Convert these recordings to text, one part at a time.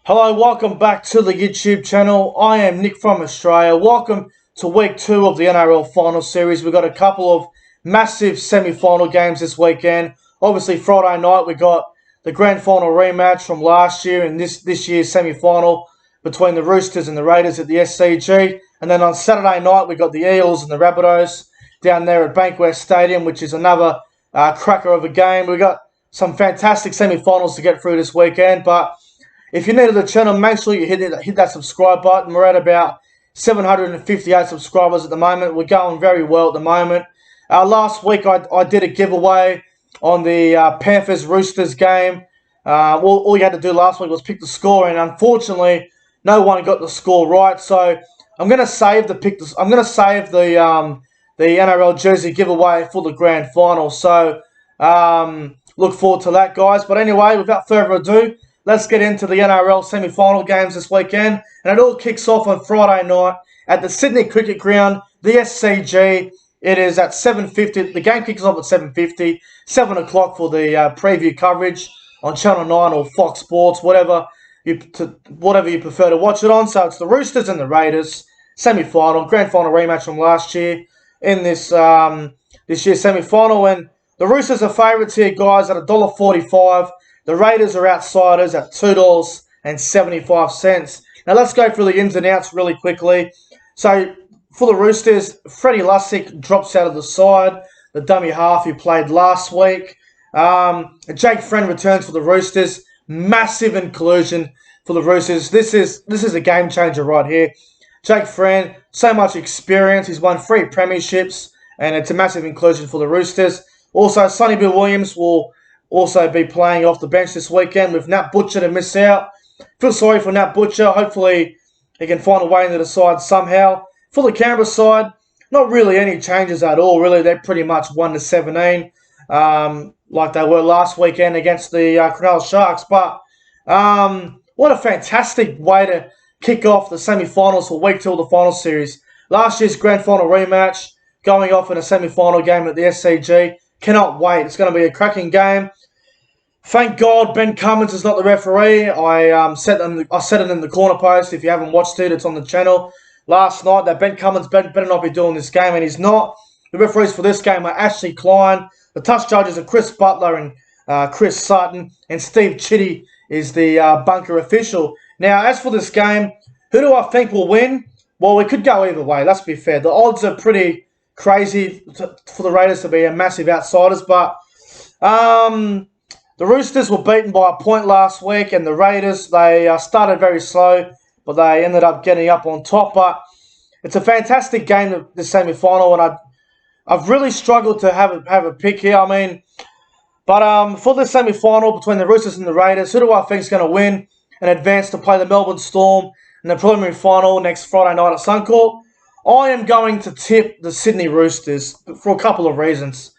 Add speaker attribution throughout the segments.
Speaker 1: Hello, welcome back to the YouTube channel. I am Nick from Australia. Welcome to week 2 of the NRL final series. We've got a couple of massive semi-final games this weekend. Obviously, Friday night we got the grand final rematch from last year and this year's semi-final between the Roosters and the Raiders at the SCG. And then on Saturday night we got the Eels and the Rabbitohs down there at Bankwest Stadium, which is another cracker of a game. We've got some fantastic semi-finals to get through this weekend, but if you're new to the channel, make sure you hit that subscribe button. We're at about 758 subscribers at the moment. We're going very well at the moment. Last week, I did a giveaway on the Panthers-Roosters game. All you had to do last week was pick the score, and unfortunately, no one got the score right. So I'm going to save the NRL jersey giveaway for the grand final. So look forward to that, guys. But anyway, without further ado, let's get into the NRL semi-final games this weekend. And it all kicks off on Friday night at the Sydney Cricket Ground, the SCG. It is at 7:50. The game kicks off at 7:50, 7 o'clock for the preview coverage on Channel 9 or Fox Sports, whatever you prefer to watch it on. So it's the Roosters and the Raiders semi-final, grand final rematch from last year in this year's semi-final. And the Roosters are favourites here, guys, at $1.45. The Raiders are outsiders at $2.75. Now let's go through the ins and outs really quickly. So for the Roosters, Freddie Lussick drops out of the side, the dummy half who played last week. Jake Friend returns for the Roosters. Massive inclusion for the Roosters. This is a game changer right here. Jake Friend, so much experience. He's won 3 premierships, and it's a massive inclusion for the Roosters. Also, Sonny Bill Williams will also be playing off the bench this weekend with Nat Butcher to miss out. Feel sorry for Nat Butcher. Hopefully he can find a way into the side somehow. For the Canberra side, not really any changes at all. Really, they're pretty much 1-17 like they were last weekend against the Cronulla Sharks. But what a fantastic way to kick off the semi-finals for week 2 of the final series. Last year's grand final rematch going off in a semi-final game at the SCG. Cannot wait. It's going to be a cracking game. Thank God Ben Cummins is not the referee. I said it in the corner post. If you haven't watched it, it's on the channel last night that Ben Cummins better not be doing this game, and he's not. The referees for this game are Ashley Klein. The touch judges are Chris Butler and Chris Sutton, and Steve Chitty is the bunker official. Now, as for this game, who do I think will win? Well, it could go either way. Let's be fair. The odds are pretty crazy for the Raiders to be a massive outsiders, but the Roosters were beaten by a point last week, and the Raiders, they started very slow, but they ended up getting up on top. But it's a fantastic game, the semi-final, and I've really struggled to have a pick here. But for the semi-final between the Roosters and the Raiders, who do I think is going to win and advance to play the Melbourne Storm in the preliminary final next Friday night at Suncorp? I am going to tip the Sydney Roosters for a couple of reasons.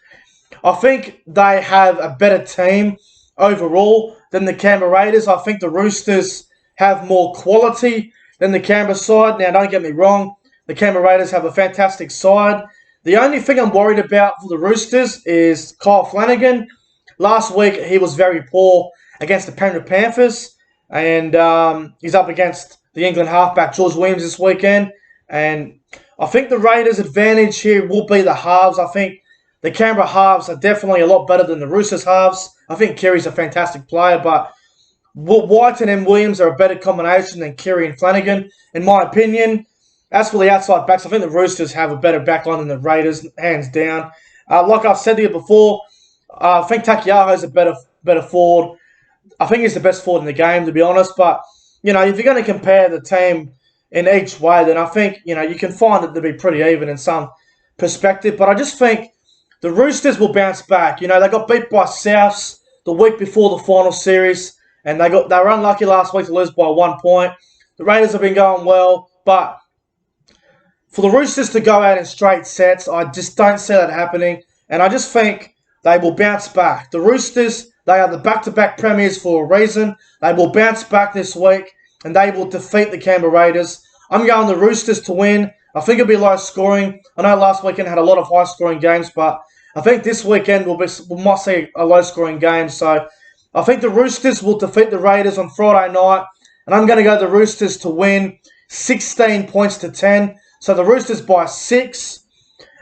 Speaker 1: I think they have a better team overall than the Canberra Raiders. I think the Roosters have more quality than the Canberra side. Now, don't get me wrong, the Canberra Raiders have a fantastic side. The only thing I'm worried about for the Roosters is Kyle Flanagan. Last week, he was very poor against the Penrith Panthers, and he's up against the England halfback George Williams this weekend. And I think the Raiders' advantage here will be the halves. I think the Canberra halves are definitely a lot better than the Roosters' halves. I think Keary's a fantastic player, but White and Williams are a better combination than Keary and Flanagan, in my opinion. As for the outside backs, I think the Roosters have a better backline than the Raiders, hands down. Like I've said to you before, I think Takiaho's a better forward. I think he's the best forward in the game, to be honest. But, if you're going to compare the team in each way, then I think, you can find it to be pretty even in some perspective. But I just think the Roosters will bounce back. They got beat by Souths the week before the final series, and they were unlucky last week to lose by 1 point. The Raiders have been going well, but for the Roosters to go out in straight sets, I just don't see that happening, and I just think they will bounce back. The Roosters, they are the back-to-back premiers for a reason. They will bounce back this week, and they will defeat the Canberra Raiders. I'm going the Roosters to win. I think it'll be low scoring. I know last weekend had a lot of high scoring games, but I think this weekend we might see a low scoring game. So I think the Roosters will defeat the Raiders on Friday night and I'm going to go the Roosters to win 16 points to 10. So the Roosters by 6.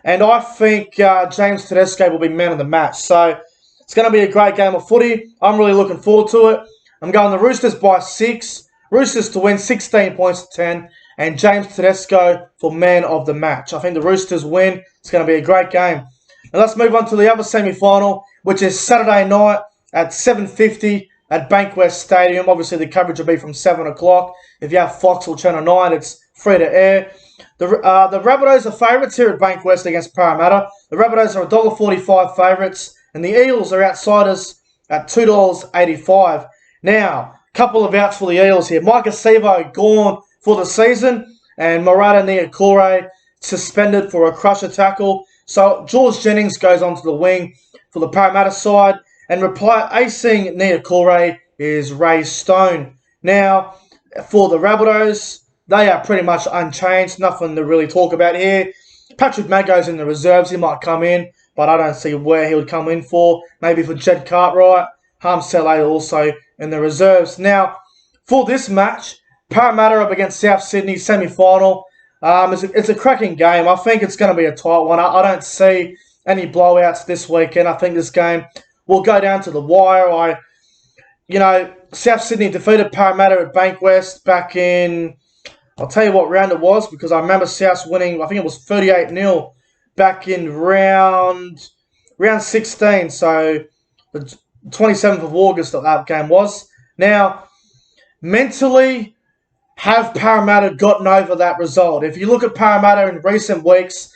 Speaker 1: And I think James Tedesco will be man of the match. So it's going to be a great game of footy. I'm really looking forward to it. I'm going the Roosters by 6. Roosters to win 16 points to 10. And James Tedesco for man of the match. I think the Roosters win. It's going to be a great game. And let's move on to the other semi-final, which is Saturday night at 7:50 at Bankwest Stadium. Obviously, the coverage will be from 7 o'clock. If you have Fox or Channel 9, it's free to air. The Rabbitohs are favourites here at Bankwest against Parramatta. The Rabbitohs are $1.45 favourites, and the Eels are outsiders at $2.85. Now, a couple of outs for the Eels here. Mike Acevo gone for the season, and Marata Niukore suspended for a crusher tackle. So George Jennings goes onto the wing for the Parramatta side, and replacing Niukore is Ray Stone. Now, for the Rabbitohs, they are pretty much unchanged. Nothing to really talk about here. Patrick Mago's in the reserves. He might come in, but I don't see where he would come in for. Maybe for Jed Cartwright. Harm Saleh also in the reserves. Now, for this match, Parramatta up against South Sydney semi-final. It's a cracking game. I think it's going to be a tight one. I don't see any blowouts this weekend. I think this game will go down to the wire. South Sydney defeated Parramatta at Bankwest back in... I'll tell you what round it was, because I remember South winning, I think it was 38-0 back in round 16. So the 27th of August that game was. Now, mentally, have Parramatta gotten over that result? If you look at Parramatta in recent weeks,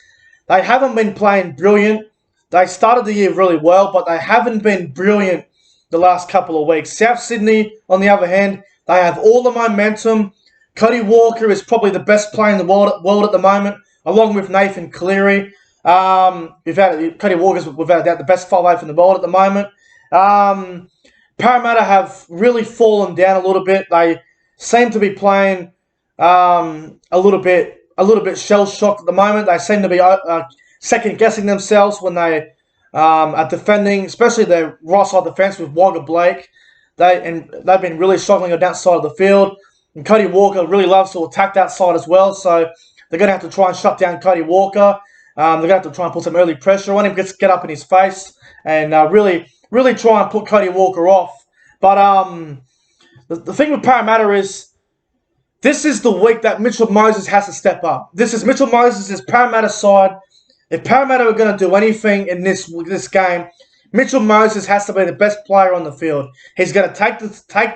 Speaker 1: they haven't been playing brilliant. They started the year really well, but they haven't been brilliant the last couple of weeks. South Sydney, on the other hand, they have all the momentum. Cody Walker is probably the best player in the world at the moment, along with Nathan Cleary. Cody Walker's, without a doubt, the best 5'8" in the world at the moment. Parramatta have really fallen down a little bit. They seem to be playing a little bit shell-shocked at the moment. They seem to be second-guessing themselves when they are defending, especially their right side defence with Wagga Blake. They've been really struggling on that side of the field. And Cody Walker really loves to attack that side as well, so they're going to have to try and shut down Cody Walker. They're going to have to try and put some early pressure on him, get up in his face, and really try and put Cody Walker off. But the thing with Parramatta is, this is the week that Mitchell Moses has to step up. This is Mitchell Moses' Parramatta side. If Parramatta are going to do anything in this game, Mitchell Moses has to be the best player on the field. He's going to take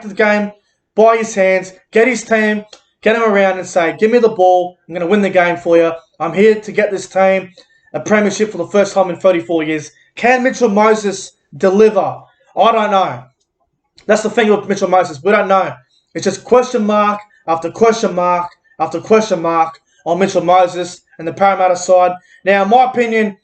Speaker 1: the game by his hands, get his team, get him around and say, give me the ball, I'm going to win the game for you. I'm here to get this team a premiership for the first time in 34 years. Can Mitchell Moses deliver? I don't know. That's the thing with Mitchell Moses. We don't know. It's just question mark after question mark after question mark on Mitchell Moses and the Parramatta side. Now, in my opinion,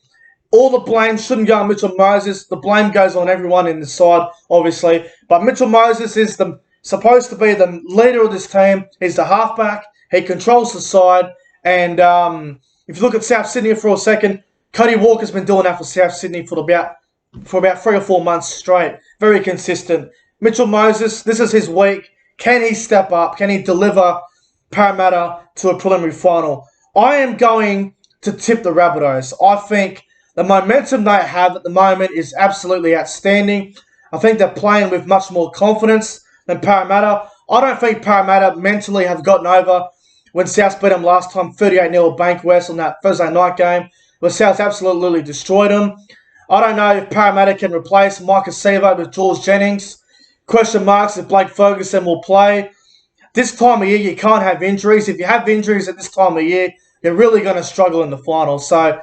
Speaker 1: all the blame shouldn't go on Mitchell Moses. The blame goes on everyone in the side, obviously. But Mitchell Moses is supposed to be the leader of this team. He's the halfback. He controls the side. And if you look at South Sydney for a second, Cody Walker's been doing that for South Sydney for about 3 or 4 months straight. Very consistent. Mitchell Moses, this is his week. Can he step up? Can he deliver Parramatta to a preliminary final? I am going to tip the Rabbitohs. I think the momentum they have at the moment is absolutely outstanding. I think they're playing with much more confidence than Parramatta. I don't think Parramatta mentally have gotten over when South beat them last time 38-0 at Bankwest on that Thursday night game, where South absolutely destroyed them. I don't know if Parramatta can replace Mike Acevo with George Jennings. Question marks if Blake Ferguson will play. This time of year, you can't have injuries. If you have injuries at this time of year, you're really going to struggle in the final. So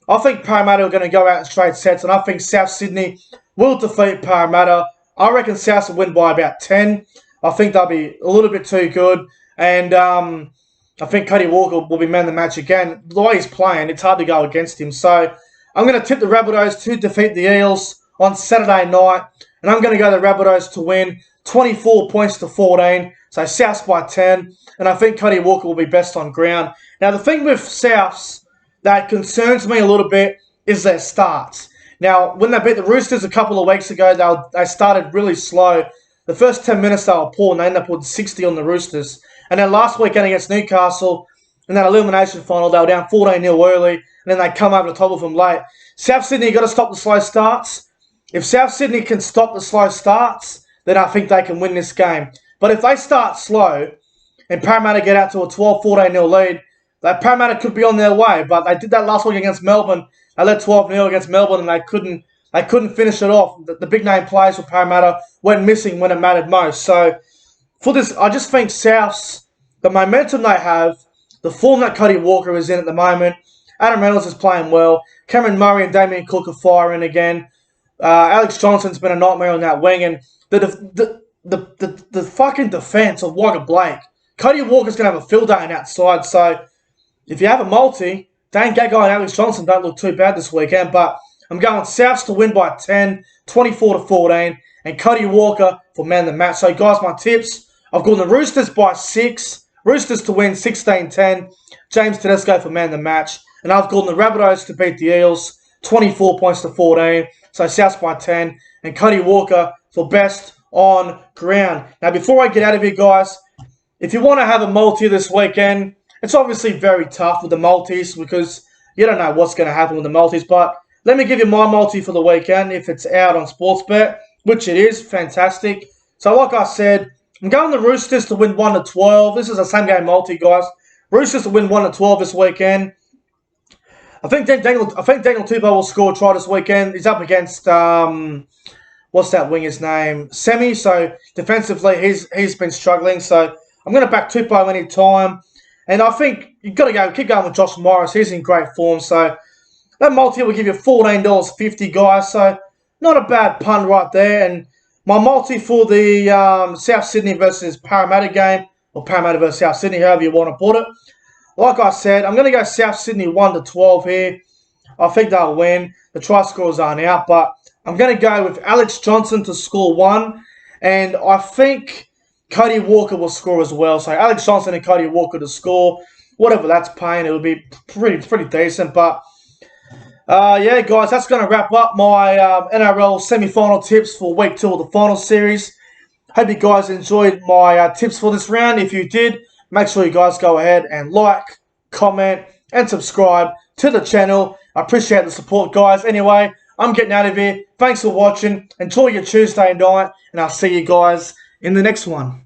Speaker 1: I think Parramatta are going to go out in straight sets, and I think South Sydney will defeat Parramatta. I reckon South will win by about 10. I think they'll be a little bit too good. And I think Cody Walker will be man of the match again. The way he's playing, it's hard to go against him. So I'm going to tip the Rabbitohs to defeat the Eels on Saturday night. And I'm going to go the Rabbitohs to win 24 points to 14. So Souths by 10. And I think Cody Walker will be best on ground. Now, the thing with Souths that concerns me a little bit is their starts. Now, when they beat the Roosters a couple of weeks ago, they started really slow. The first 10 minutes they were poor and they ended up with 60 on the Roosters. And then last weekend against Newcastle, in that elimination final, they were down 14-0 early, and then they come over the top of them late. South Sydney, you've got to stop the slow starts. If South Sydney can stop the slow starts, then I think they can win this game. But if they start slow and Parramatta get out to a 12-14-0 lead, that Parramatta could be on their way. But they did that last week against Melbourne. They led 12-0 against Melbourne, and they couldn't finish it off. The big name players for Parramatta went missing when it mattered most. So for this, I just think Souths, the momentum they have, the form that Cody Walker is in at the moment, Adam Reynolds is playing well. Cameron Murray and Damien Cook are firing again. Alex Johnson's been a nightmare on that wing, and the fucking defense of Wagga Blake. Cody Walker's gonna have a field day on outside. So if you have a multi, Dane Gagai and Alex Johnson don't look too bad this weekend. But I'm going Souths to win by 10, 24-14, and Cody Walker for man of the match. So guys, my tips: I've gone the Roosters by 6. Roosters to win 16-10. James Tedesco for man of the match. And I've gone the Rabbitohs to beat the Eels 24 points to 14. So Souths by 10. And Cody Walker for best on ground. Now, before I get out of here, guys, if you want to have a multi this weekend, it's obviously very tough with the multis because you don't know what's going to happen with the multis. But let me give you my multi for the weekend if it's out on Sportsbet, which it is. Fantastic. So like I said, I'm going the Roosters to win 1-12. This is a same-game multi, guys. Roosters to win 1-12 this weekend. I think Daniel Tupou will score a try this weekend. He's up against, what's that winger's name? Semi. So defensively, he's been struggling. So I'm going to back Tupou any time. And I think you've got to keep going with Josh Morris. He's in great form. So that multi will give you $14.50, guys. So not a bad pun right there. And my multi for the South Sydney versus Parramatta game, or Parramatta versus South Sydney, however you want to put it. Like I said, I'm going to go South Sydney 1-12 here. I think they'll win. The try scorers aren't out, but I'm going to go with Alex Johnson to score 1. And I think Cody Walker will score as well. So Alex Johnson and Cody Walker to score. Whatever that's paying, it'll be pretty decent. But yeah, guys, that's going to wrap up my NRL semi-final tips for week 2 of the final series. Hope you guys enjoyed my tips for this round. If you did, make sure you guys go ahead and like, comment, and subscribe to the channel. I appreciate the support, guys. Anyway, I'm getting out of here. Thanks for watching. Enjoy your Tuesday night, and I'll see you guys in the next one.